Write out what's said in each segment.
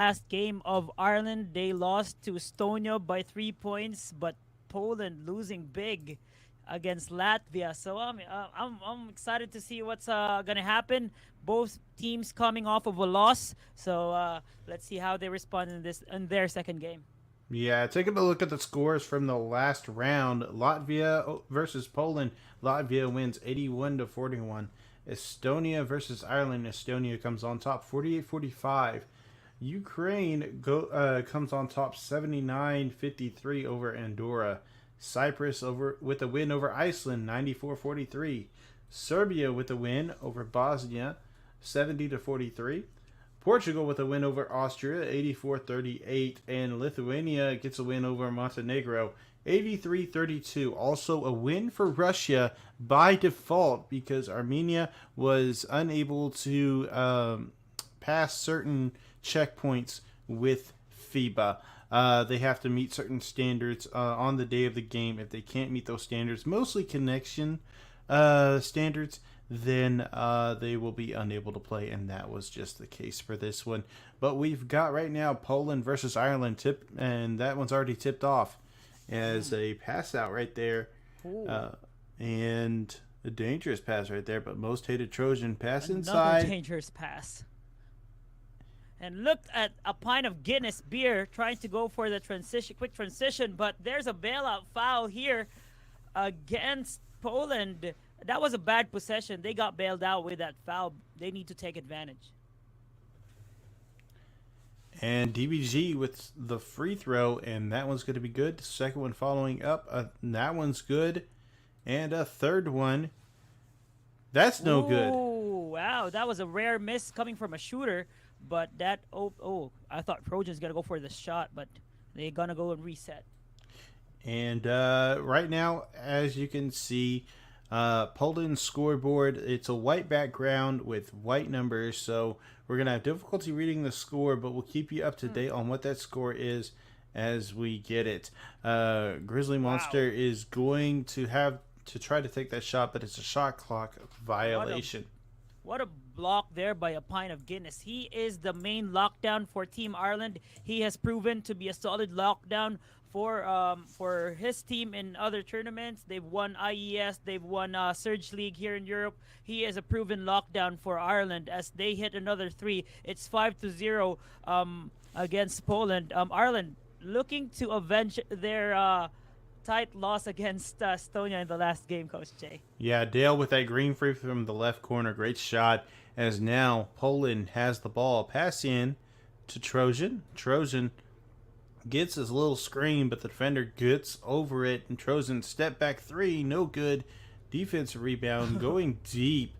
last game of Ireland. They lost to Estonia by 3 points, but Poland losing big against Latvia. So I'm excited to see what's gonna happen. Both teams coming off of a loss, so let's see how they respond in their second game. Yeah, taking a look at the scores from the last round, Latvia versus Poland. Latvia wins 81 to 41. Estonia versus Ireland. Estonia comes on top 48-45. Ukraine comes on top 79-53 over Andorra. Cyprus over with a win over Iceland 94-43. Serbia with a win over Bosnia 70 to 43. Portugal with a win over Austria 84-38, and Lithuania gets a win over Montenegro 83-32. Also a win for Russia by default because Armenia was unable to pass certain checkpoints with FIBA. They have to meet certain standards on the day of the game. If they can't meet those standards, mostly connection standards, then they will be unable to play, and that was just the case for this one. But we've got right now Poland versus Ireland and that one's already tipped off as a pass out right there, and a dangerous pass right there. But most hated Trojan pass Another inside. dangerous pass. And looked at a pint of Guinness beer trying to go for the quick transition, but there's a bailout foul here against Poland. That was a bad possession. They got bailed out with that foul. They need to take advantage. And DBG with the free throw, and that one's going to be good. The second one following up, that one's good. And a third one, that's no good. Wow, that was a rare miss coming from a shooter. But that, I thought Trojan's going to go for the shot, but they're going to go and reset. And right now, as you can see, Poland's scoreboard, it's a white background with white numbers, so we're going to have difficulty reading the score, but we'll keep you up to date on what that score is as we get it. Grizzly Monster is going to have to try to take that shot, but it's a shot clock violation. What a block there by a pint of Guinness. He is the main lockdown for Team Ireland. He has proven to be a solid lockdown for his team in other tournaments. They've won IES, they've won Surge League here in Europe. He is a proven lockdown for Ireland as they hit another three. It's 5-0 against Poland. Ireland looking to avenge their tight loss against Estonia in the last game, Coach Jay. Yeah, Dale with that green free from the left corner. Great shot. As now Poland has the ball. Pass in to Trojan. Trojan gets his little screen, but the defender gets over it. And Trojan step back three. No good. Defensive rebound going deep.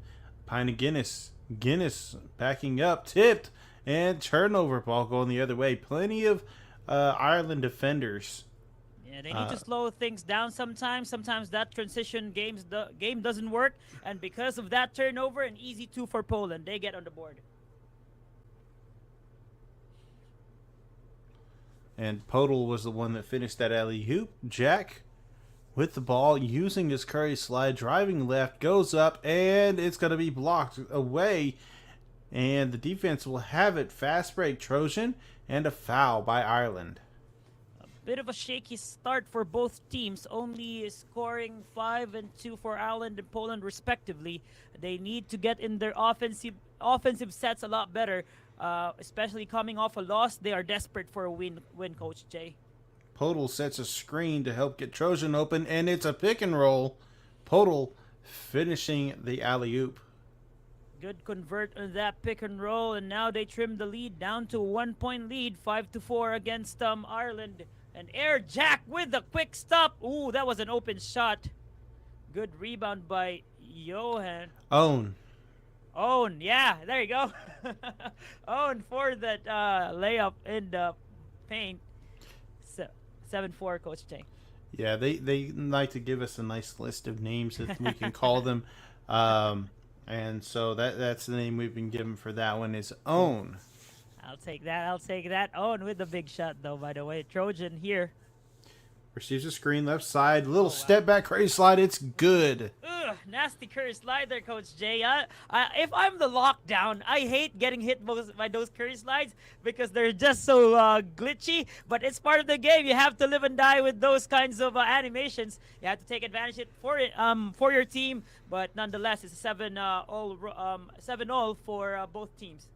Pine of Guinness. Guinness backing up. Tipped. And turnover ball going the other way. Plenty of Ireland defenders. Yeah, they need to slow things down sometimes. Sometimes that transition game doesn't work. And because of that turnover, an easy 2 for Poland. They get on the board. And Podol was the one that finished that alley-oop. Jack with the ball, using his Curry slide, driving left, goes up, and it's going to be blocked away. And the defense will have it. Fast break, Trojan, and a foul by Ireland. Bit of a shaky start for both teams, only scoring 5 and 2 for Ireland and Poland respectively. They need to get in their offensive sets a lot better, especially coming off a loss. They are desperate for a win, Coach Jay. Podol sets a screen to help get Trojan open, and it's a pick and roll. Podol finishing the alley-oop. Good convert on that pick and roll, and now they trim the lead down to a 1-point lead, 5-4 against Ireland. And Air Jack with the quick stop. Ooh, that was an open shot. Good rebound by Johan. Own, yeah, there you go. Own for that layup in the paint. 7-4, Coach Chang. Yeah, they like to give us a nice list of names that we can call them. And so that's the name we've been given for that one is Own. I'll take that. Owen with the big shot, though, by the way. Trojan here. Receives a screen left side. Little step back, crazy slide. It's good. Ugh. nasty curry slider, Coach Jay. If I'm the lockdown, I hate getting hit by those curry slides because they're just so glitchy. But it's part of the game. You have to live and die with those kinds of animations. You have to take advantage of it for your team. But nonetheless, it's a 7-all for both teams.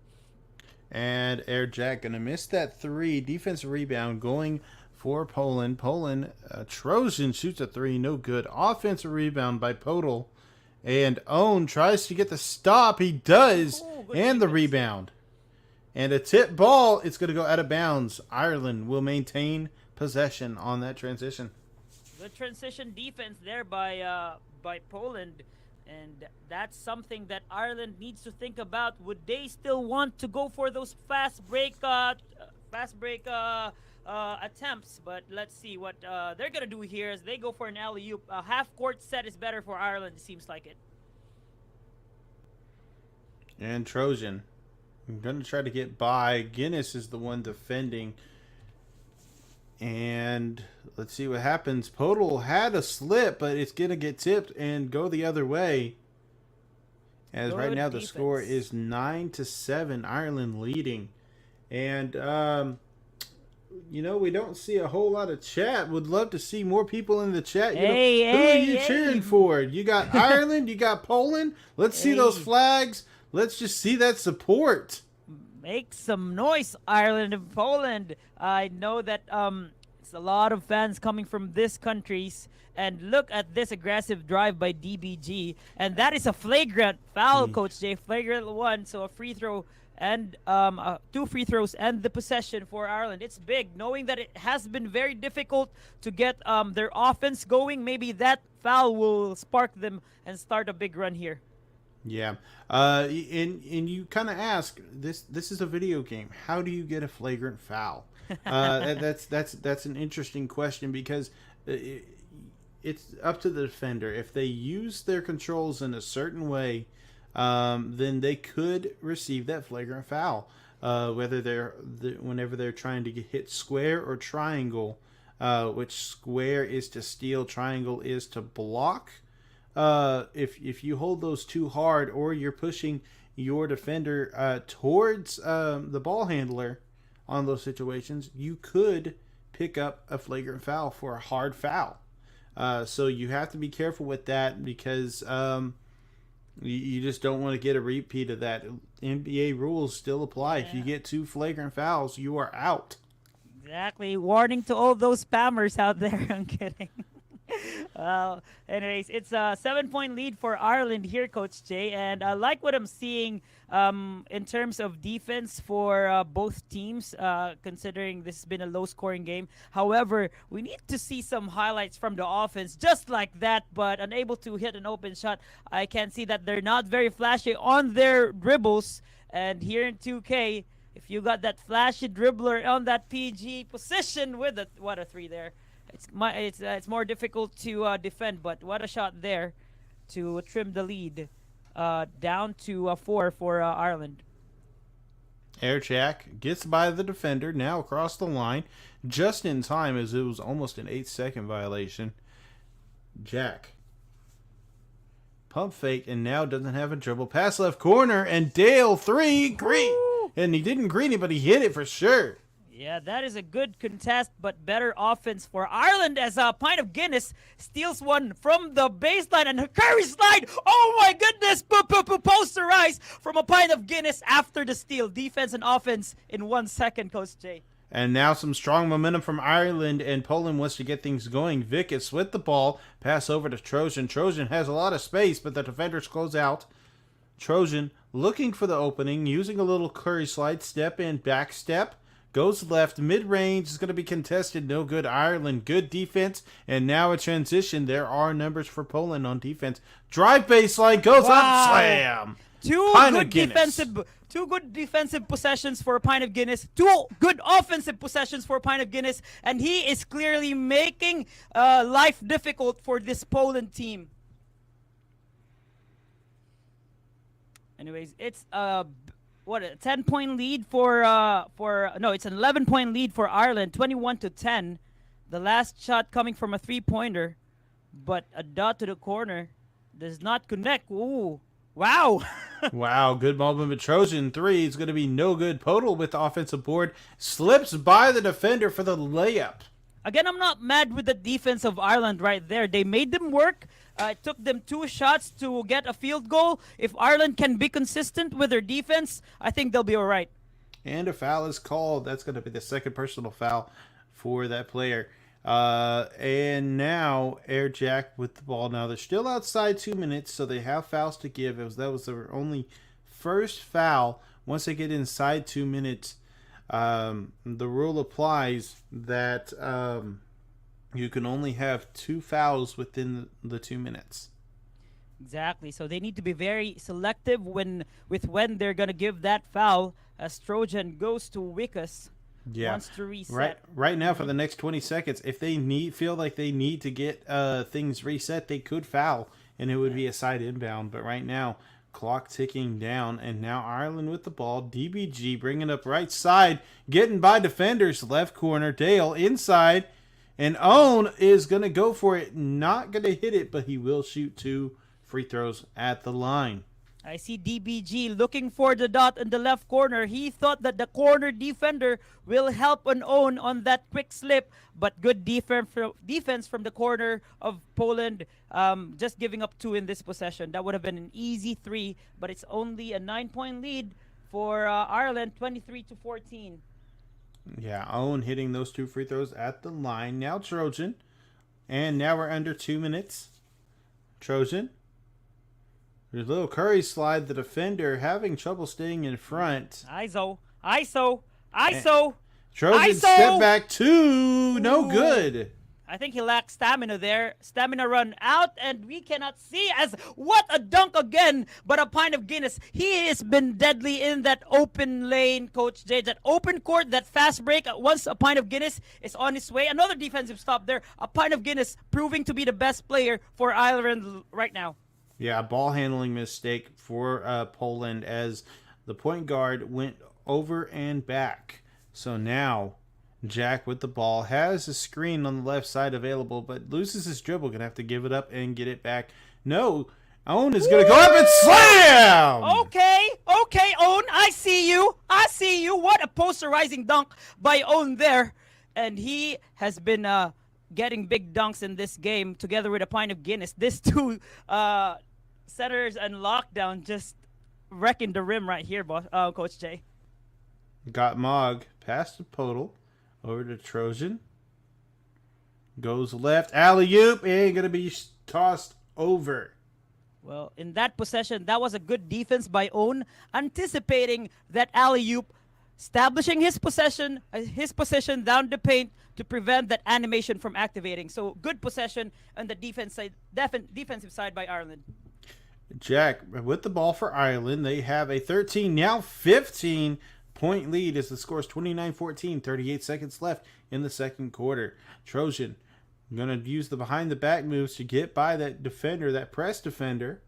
And Air Jack gonna miss that three. Defensive rebound going for Poland. Poland, Trojan shoots a three, no good. Offensive rebound by Podol. And Owen tries to get the stop. He does. And the rebound. And a tip ball. It's going to go out of bounds. Ireland will maintain possession on that transition. Good transition defense there by Poland. And that's something that Ireland needs to think about. Would they still want to go for those fast break attempts? But let's see what they're gonna do here as they go for an alley-oop. A half-court set is better for Ireland. It seems like it. And Trojan, I'm gonna try to get by. Guinness is the one defending. And let's see what happens. Podol had a slip, but it's going to get tipped and go the other way. As right now the score is 9-7, Ireland leading. And, we don't see a whole lot of chat. Would love to see more people in the chat. Who are you cheering for? You got Ireland, you got Poland. Let's see those flags. Let's just see that support. Make some noise, Ireland and Poland. I know that it's a lot of fans coming from these countries. And look at this aggressive drive by DBG. And that is a flagrant foul, Coach Jay. Flagrant one. So a free throw and 2 free throws and the possession for Ireland. It's big, knowing that it has been very difficult to get their offense going. Maybe that foul will spark them and start a big run here. Yeah, and you kind of ask, this is a video game. How do you get a flagrant foul? That's an interesting question because it's up to the defender. If they use their controls in a certain way, then they could receive that flagrant foul. Whenever they're trying to hit square or triangle, which square is to steal, triangle is to block. If you hold those too hard or you're pushing your defender towards the ball handler on those situations, you could pick up a flagrant foul for a hard foul. So you have to be careful with that because you just don't want to get a repeat of that. NBA rules still apply. Yeah. If you get 2 flagrant fouls, you are out. Exactly. Warning to all those spammers out there. I'm kidding. Anyways, it's a 7-point lead for Ireland here, Coach Jay, and I like what I'm seeing in terms of defense for both teams, considering this has been a low-scoring game. However, we need to see some highlights from the offense, just like that, but unable to hit an open shot. I can see that they're not very flashy on their dribbles, and here in 2K, if you got that flashy dribbler on that PG position with what a 3 there. It's more difficult to defend, but what a shot there to trim the lead down to 4 for Ireland. Air Jack gets by the defender, now across the line, just in time as it was almost an 8-second violation. Jack. Pump fake and now doesn't have a dribble. Pass left corner and Dale 3. Green. And he didn't green it, but he hit it for sure. Yeah, that is a good contest, but better offense for Ireland as a pint of Guinness steals one from the baseline and a curry slide. Oh my goodness, posterized from a pint of Guinness after the steal. Defense and offense in 1 second, Coach Jay. And now some strong momentum from Ireland, and Poland wants to get things going. Vickers with the ball, pass over to Trojan. Trojan has a lot of space, but the defenders close out. Trojan looking for the opening, using a little curry slide, step in, back step. Goes left, mid-range is going to be contested. No good. Ireland, good defense. And now a transition. There are numbers for Poland on defense. Drive baseline, goes up, slam. Two good defensive possessions for a pint of Guinness. 2 good offensive possessions for a pint of Guinness. And he is clearly making life difficult for this Poland team. Anyways, it's a 10-point lead it's an 11-point lead for Ireland, 21-10. The last shot coming from a 3-pointer, but a dot to the corner. Does not connect. Ooh. Wow. Wow, good moment, but Trojan three is going to be no good. Podol with the offensive board slips by the defender for the layup. Again, I'm not mad with the defense of Ireland right there. They made them work. It took them 2 shots to get a field goal. If Ireland can be consistent with their defense, I think they'll be all right. And a foul is called. That's going to be the second personal foul for that player. And now Air Jack with the ball. Now they're still outside 2 minutes, so they have fouls to give. That was their only first foul. Once they get inside 2 minutes, the rule applies that you can only have 2 fouls within the 2 minutes. Exactly. So they need to be very selective when they're gonna give that foul. As Trojan goes to Wickes, wants to reset. Right now for the next 20 seconds, if they feel like they need to get things reset, they could foul and it would be a side inbound. But right now, clock ticking down, and now Ireland with the ball. DBG bringing up right side, getting by defenders. Left corner, Dale inside, and Owen is gonna go for it. Not gonna hit it, but he will shoot 2 free throws at the line. I see DBG looking for the dot in the left corner. He thought that the corner defender will help an own on that quick slip, but good defense from the corner of Poland, just giving up 2 in this possession. That would have been an easy 3, but it's only a 9-point lead for Ireland, 23-14. Yeah, Owen hitting those 2 free throws at the line. Now Trojan, and now we're under 2 minutes. Trojan. There's a little Curry slide. The defender having trouble staying in front. ISO. Trojan step back 2. No good. I think he lacks stamina there. Stamina run out, and we cannot see as what a dunk again. But a pint of Guinness. He has been deadly in that open lane, Coach J. That open court, that fast break. Once a pint of Guinness is on his way. Another defensive stop there. A pint of Guinness proving to be the best player for Ireland right now. Yeah, ball handling mistake for Poland as the point guard went over and back. So now Jack with the ball has a screen on the left side available, but loses his dribble. Gonna have to give it up and get it back. No, Owen is gonna go up and slam. Okay, Owen, I see you. What a posterizing dunk by Owen there, and he has been getting big dunks in this game together with a pint of Guinness. This 2 centers and lockdown just wrecking the rim right here, boss. Coach J. Got Mog past the Podol over to Trojan. Goes left, alley-oop, and gonna be tossed over. Well, in that possession, that was a good defense by Owen, anticipating that alley-oop, establishing his position down the paint to prevent that animation from activating. So good possession on the defensive side by Ireland. Jack with the ball for Ireland. They have a 13, now 15-point lead as the score is 29-14. 38 seconds left in the second quarter. Trojan going to use the behind-the-back moves to get by that defender, that press defender.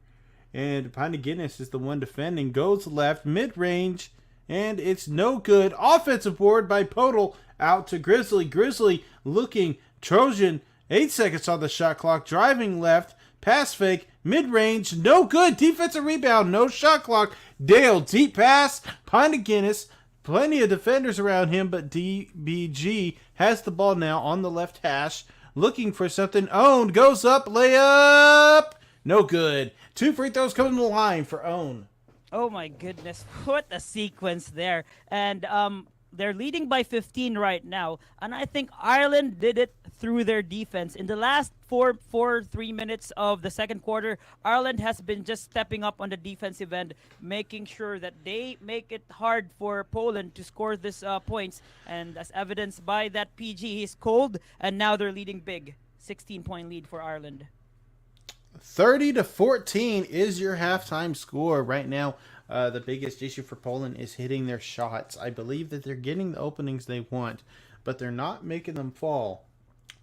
And Pinda Guinness is the one defending. Goes left, mid-range, and it's no good. Offensive board by Podol out to Grizzly. Grizzly looking. Trojan, 8 seconds on the shot clock. Driving left. Pass fake. Mid-range. No good. Defensive rebound. No shot clock. Dale, deep pass. Pinda Guinness. Plenty of defenders around him, but DBG has the ball now on the left hash. Looking for something. Own goes up. Layup. No good. 2 free throws coming to the line for Own. Oh my goodness, what a sequence there. And they're leading by 15 right now. And I think Ireland did it through their defense. In the last 3 minutes of the second quarter, Ireland has been just stepping up on the defensive end, making sure that they make it hard for Poland to score this points. And as evidenced by that PG, he's cold, and now they're leading big. 16-point lead for Ireland. 30-14 is your halftime score right now. The biggest issue for Poland is hitting their shots. I believe that they're getting the openings they want, but they're not making them fall.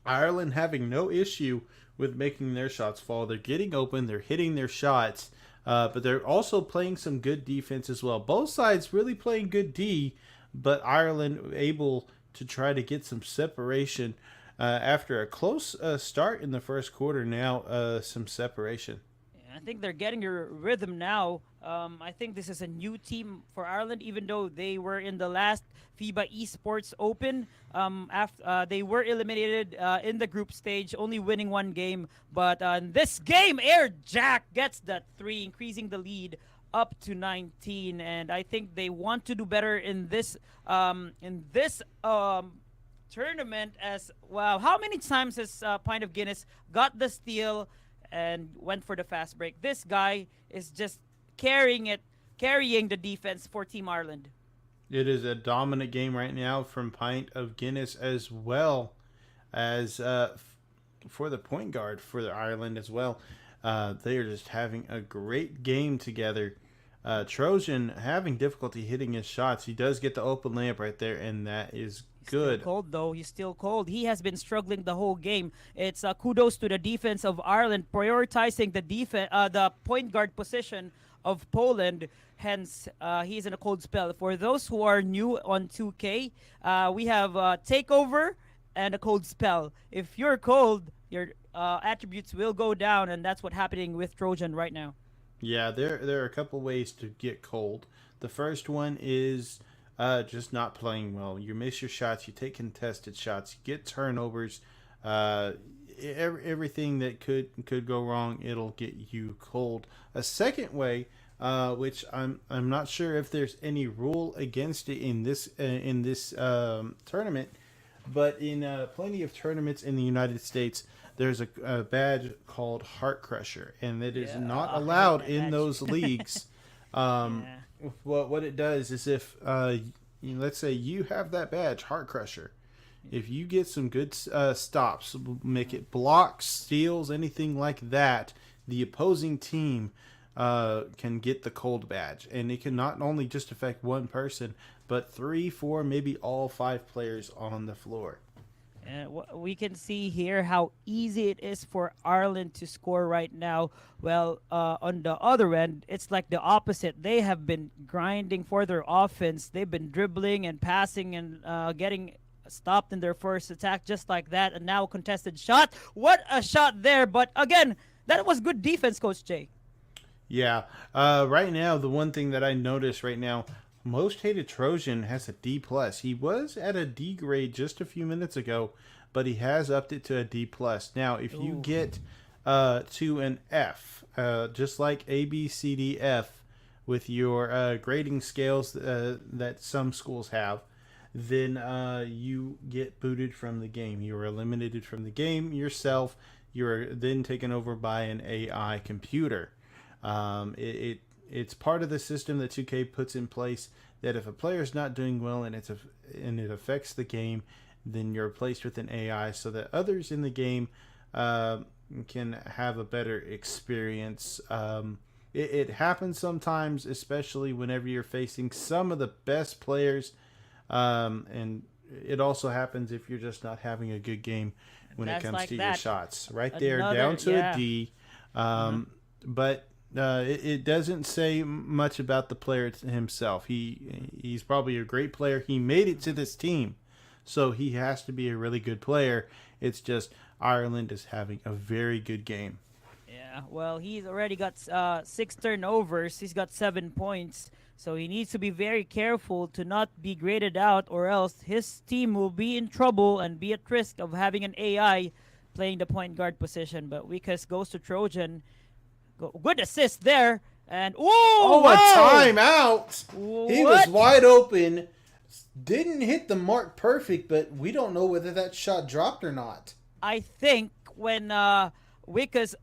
Ireland having no issue with making their shots fall. They're getting open. They're hitting their shots, but they're also playing some good defense as well. Both sides really playing good D, but Ireland able to try to get some separation. After a close start in the first quarter, now some separation. I think they're getting their rhythm now. I think this is a new team for Ireland, even though they were in the last FIBA Esports Open. After they were eliminated in the group stage, only winning one game. But in this game, Air Jack gets the three, increasing the lead up to 19. And I think they want to do better in this tournament. As wow, how many times has Pint of Guinness got the steal and went for the fast break? This guy is just carrying the defense for Team Ireland. It is a dominant game right now from Pint of Guinness, as well as for the point guard for the Ireland as well. They are just having a great game together. Trojan having difficulty hitting his shots. He does get the open layup right there, and that is good. Still cold though. He's still cold. He has been struggling the whole game. It's kudos to the defense of Ireland prioritizing the point guard position of Poland. Hence, he's in a cold spell. For those who are new on 2K, we have takeover and a cold spell. If you're cold, your attributes will go down, and that's what's happening with Trojan right now. Yeah, there are a couple ways to get cold. The first one is just not playing well. You miss your shots, you take contested shots, you get turnovers, everything that could go wrong. It'll get you cold. A second way, which I'm not sure if there's any rule against it in this tournament, but in plenty of tournaments in the United States, there's a badge called Heart Crusher, and it is not allowed in those leagues. Yeah. What it does is if let's say you have that badge, Heart Crusher, if you get some good stops, make it blocks, steals, anything like that, the opposing team can get the cold badge, and it can not only just affect one person, but 3, 4, maybe all 5 players on the floor. And we can see here how easy it is for Ireland to score right now. Well, on the other end, it's like the opposite. They have been grinding for their offense. They've been dribbling and passing and getting stopped in their first attack just like that. And now a contested shot. What a shot there. But again, that was good defense, Coach Jay. Yeah. Right now, the one thing that I noticed right now, most hated Trojan has a D plus. He was at a D grade just a few minutes ago, but he has upped it to a D plus. Now, if you get to an F, just like A, B, C, D, F, with your grading scales that some schools have, then you get booted from the game. You are eliminated from the game yourself. You're then taken over by an AI computer. It's part of the system that 2K puts in place that if a player is not doing well and it affects the game, then you're replaced with an AI so that others in the game can have a better experience. It happens sometimes, especially whenever you're facing some of the best players, and it also happens if you're just not having a good game when it comes to your shots. Right there, down to a D. But it doesn't say much about the player himself. He's probably a great player. He made it to this team, so he has to be a really good player. It's just Ireland is having a very good game. Yeah, well, he's already got 6 turnovers. He's got 7 points. So he needs to be very careful to not be graded out, or else his team will be in trouble and be at risk of having an AI playing the point guard position. But Wikas goes to Trojan. Good assist there. And a timeout. He was wide open. Didn't hit the mark perfect, but we don't know whether that shot dropped or not. I think when Wikas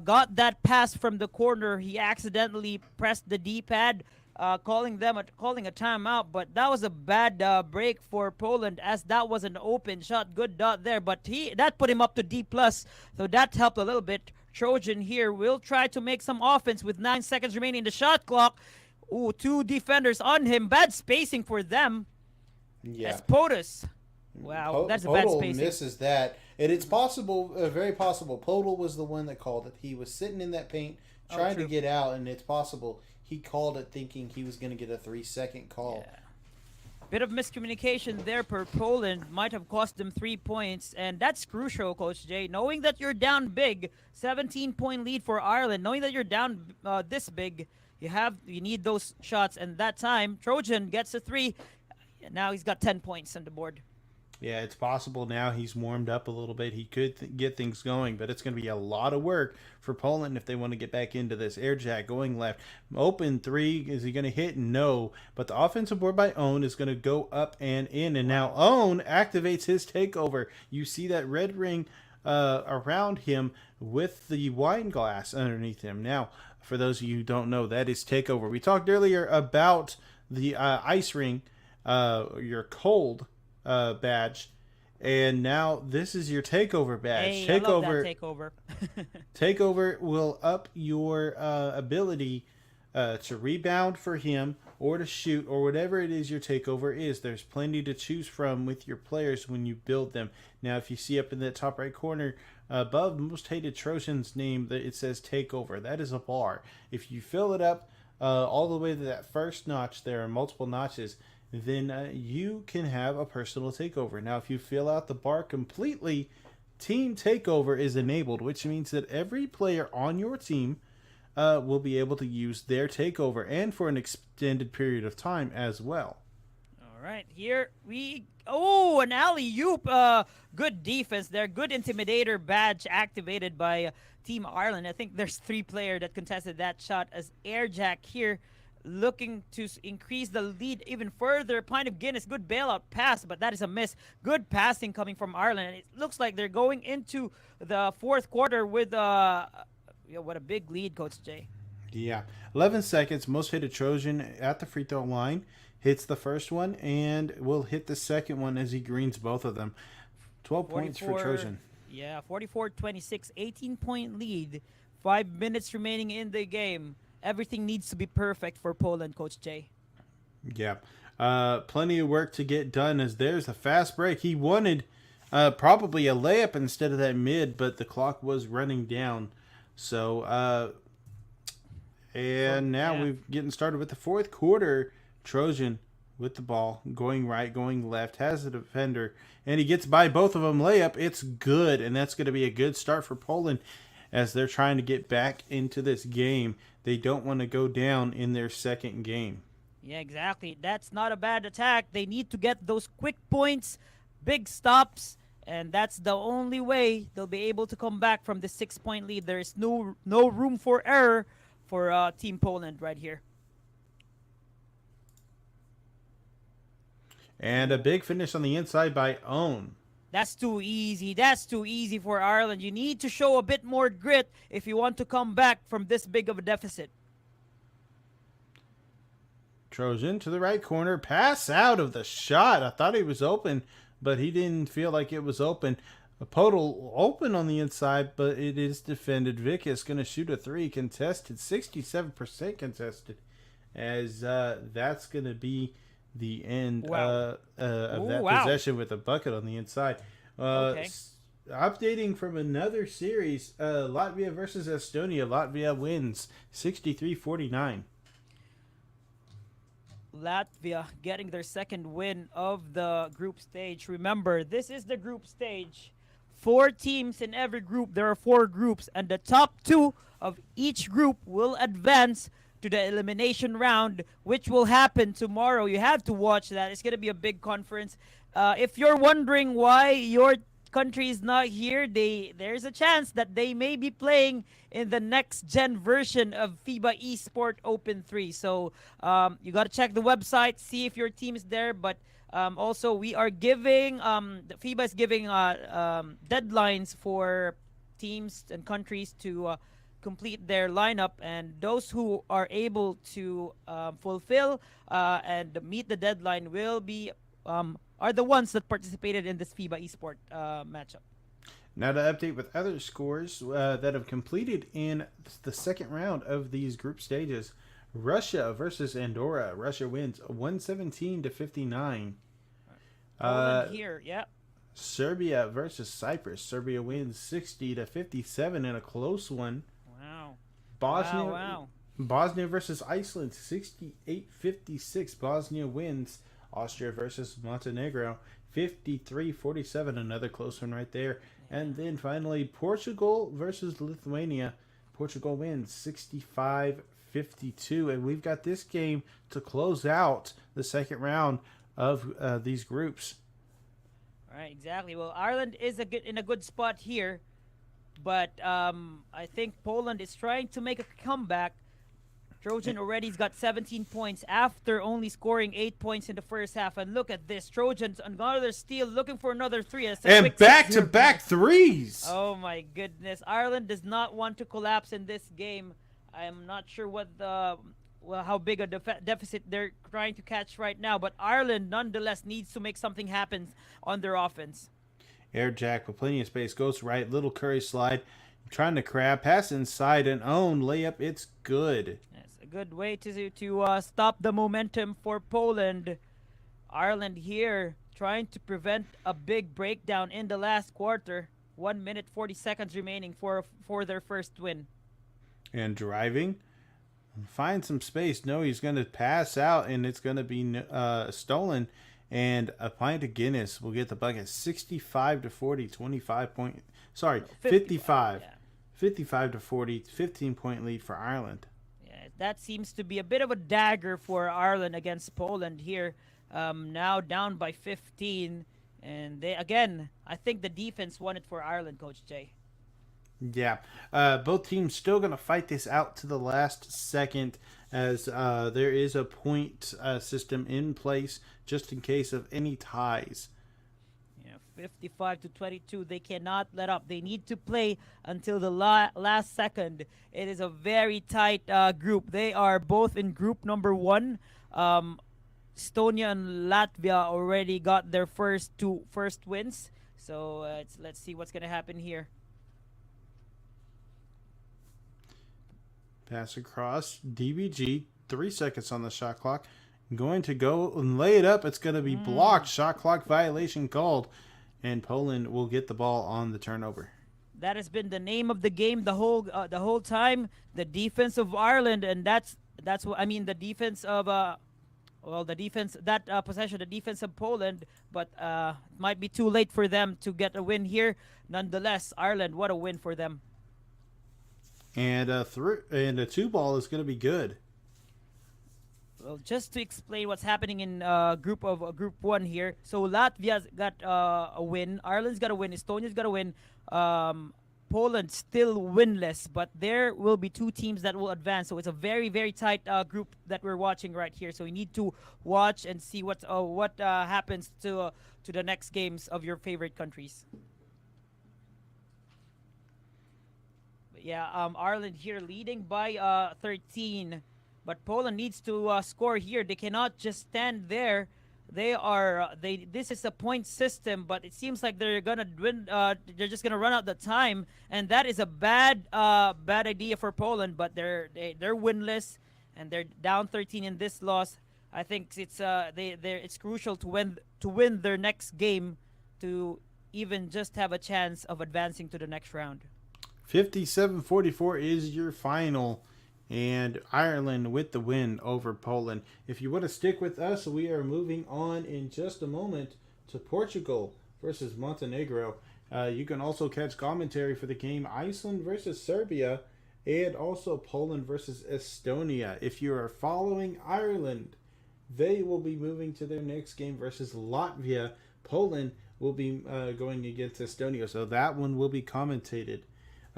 got that pass from the corner, he accidentally pressed the D-pad, calling a timeout. But that was a bad break for Poland, as that was an open shot. Good dot there, but that put him up to D+, so that helped a little bit. Trojan here will try to make some offense with 9 seconds remaining in the shot clock. Ooh, 2 defenders on him. Bad spacing for them. Yeah. That's POTUS. Wow, that's a bad spacing. Misses that. And it's possible, very possible, Podol was the one that called it. He was sitting in that paint trying to get out, and it's possible he called it thinking he was going to get a 3-second call. Yeah. Bit of miscommunication there per Poland might have cost them 3 points, and that's crucial, Coach Jay. Knowing that you're down big, 17-point lead for Ireland. Knowing that you're down this big, you need those shots. And that time, Trojan gets a three. Now he's got 10 points on the board. Yeah, it's possible now he's warmed up a little bit. He could get things going, but it's going to be a lot of work for Poland if they want to get back into this. Air jack going left. Open three. Is he going to hit? No. But the offensive board by Own is going to go up and in. And now Own activates his takeover. You see that red ring around him with the wine glass underneath him. Now, for those of you who don't know, that is takeover. We talked earlier about the ice ring, your cold badge, and now this is your takeover badge. Hey, I love Takeover, that takeover. takeover will up your ability to rebound for him or to shoot or whatever it is your takeover is. There's plenty to choose from with your players when you build them. Now, if you see up in the top right corner above Most Hated Trojan's name, that it says takeover. That is a bar. If you fill it up all the way to that first notch, there are multiple notches, then you can have a personal takeover. Now, if you fill out the bar completely, team takeover is enabled, which means that every player on your team will be able to use their takeover and for an extended period of time as well. All right, here we. Oh, an alley oop. Good defense there. Good intimidator badge activated by Team Ireland. I think there's 3 players that contested that shot as Airjack here looking to increase the lead even further. Pint of Guinness, good bailout pass, but that is a miss. Good passing coming from Ireland. And it looks like they're going into the fourth quarter with what a big lead, Coach Jay. Yeah. 11 seconds, Most Hated Trojan at the free throw line. Hits the first one and will hit the second one as he greens both of them. 12 points for Trojan. Yeah, 44-26, 18-point lead. 5 minutes remaining in the game. Everything needs to be perfect for Poland, Coach Jay. Yeah. Plenty of work to get done as there's a fast break. He wanted probably a layup instead of that mid, but the clock was running down. So, now we're getting started with the fourth quarter. Trojan with the ball, going right, going left, has the defender, and he gets by both of them. Layup, it's good, and that's going to be a good start for Poland as they're trying to get back into this game. They don't want to go down in their second game. Yeah, exactly. That's not a bad attack. They need to get those quick points, big stops, and that's the only way they'll be able to come back from the 6-point lead. There is no room for error for Team Poland right here. And a big finish on the inside by Own. That's too easy. That's too easy for Ireland. You need to show a bit more grit if you want to come back from this big of a deficit. Trojan to the right corner. Pass out of the shot. I thought he was open, but he didn't feel like it was open. A Podol open on the inside, but it is defended. Vic is going to shoot a 3. Contested. 67% contested. As that's going to be the end of that possession with a bucket on the inside. Okay. Updating from another series, Latvia versus Estonia. Latvia wins 63-49. Latvia getting their second win of the group stage. Remember, this is the group stage. 4 teams in every group. There are 4 groups, and the top 2 of each group will advance to the elimination round, which will happen tomorrow. You have to watch that. It's going to be a big conference. If you're wondering why your country is not here, there's a chance that they may be playing in the next gen version of FIBA Esports Open 3. So you got to check the website, see if your team is there. But also, we are giving, the FIBA is giving deadlines for teams and countries to complete their lineup, and those who are able to fulfill and meet the deadline will be are the ones that participated in this FIBA Esports matchup. Now to update with other scores that have completed in the second round of these group stages. Russia versus Andorra. Russia wins 117-59. Poland here, yeah. Serbia versus Cyprus. Serbia wins 60-57 in a close one. Wow. Bosnia versus Iceland, 68-56. Bosnia wins Austria versus Montenegro, 53-47, another close one right there. And then finally, Portugal versus Lithuania. Portugal wins 65-52, and we've got this game to close out the second round of these groups. All right, exactly. Well, Ireland is in a good spot here, but I think Poland is trying to make a comeback. Trojan already's got 17 points after only scoring 8 points in the first half. And look at this. Trojans, another steal, looking for another three. And back-to-back threes. Oh, my goodness. Ireland does not want to collapse in this game. I'm not sure how big a deficit they're trying to catch right now. But Ireland, nonetheless, needs to make something happen on their offense. Air Jack with plenty of space. Goes right. Little Curry slide. Trying to crab. Pass inside. An own layup. It's good. A good way to stop the momentum for Poland. Ireland here trying to prevent a big breakdown in the last quarter. 1 minute 40 seconds remaining for their first win. And driving, find some space. No, he's going to pass out, and it's going to be stolen. And a pint of Guinness will get the bucket. 65-40, 25 point. Sorry, 55. Yeah. 55-40, 15-point lead for Ireland. That seems to be a bit of a dagger for Ireland against Poland here. Now down by 15. And I think the defense won it for Ireland, Coach Jay. Yeah. Both teams still going to fight this out to the last second, as there is a point system in place just in case of any ties. 55-22. They cannot let up. They need to play until the last second. It is a very tight group. They are both in group number 1. Estonia and Latvia already got their first wins. So let's see what's going to happen here. Pass across. DBG. 3 seconds on the shot clock. Going to go and lay it up. It's going to be blocked. Shot clock violation called. And Poland will get the ball on the turnover. That has been the name of the game the whole time. The defense of Ireland, and that's what I mean. The defense of possession, the defense of Poland. But it might be too late for them to get a win here. Nonetheless, Ireland, what a win for them. And a 2-ball is going to be good. Well, just to explain what's happening in group 1 here. So Latvia's got a win, Ireland's got a win, Estonia's got a win. Poland still winless, but there will be 2 teams that will advance. So it's a very, very tight group that we're watching right here. So we need to watch and see what happens to the next games of your favorite countries. But yeah, Ireland here leading by 13. But Poland needs to score here. They cannot just stand there. This is a point system, but it seems like they're gonna win. They're just gonna run out the time, and that is a bad idea for Poland. But they're winless, and they're down 13 in this loss. I think it's crucial to win their next game to even just have a chance of advancing to the next round. 57-44 is your final. And Ireland with the win over Poland. If you want to stick with us, we are moving on in just a moment to Portugal versus Montenegro. You can also catch commentary for the game Iceland versus Serbia and also Poland versus Estonia. If you are following Ireland, they will be moving to their next game versus Latvia. Poland will be going against Estonia, so that one will be commentated.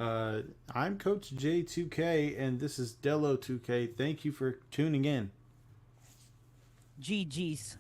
I'm Coach J2K, and this is Dello2K. Thank you for tuning in. GG's.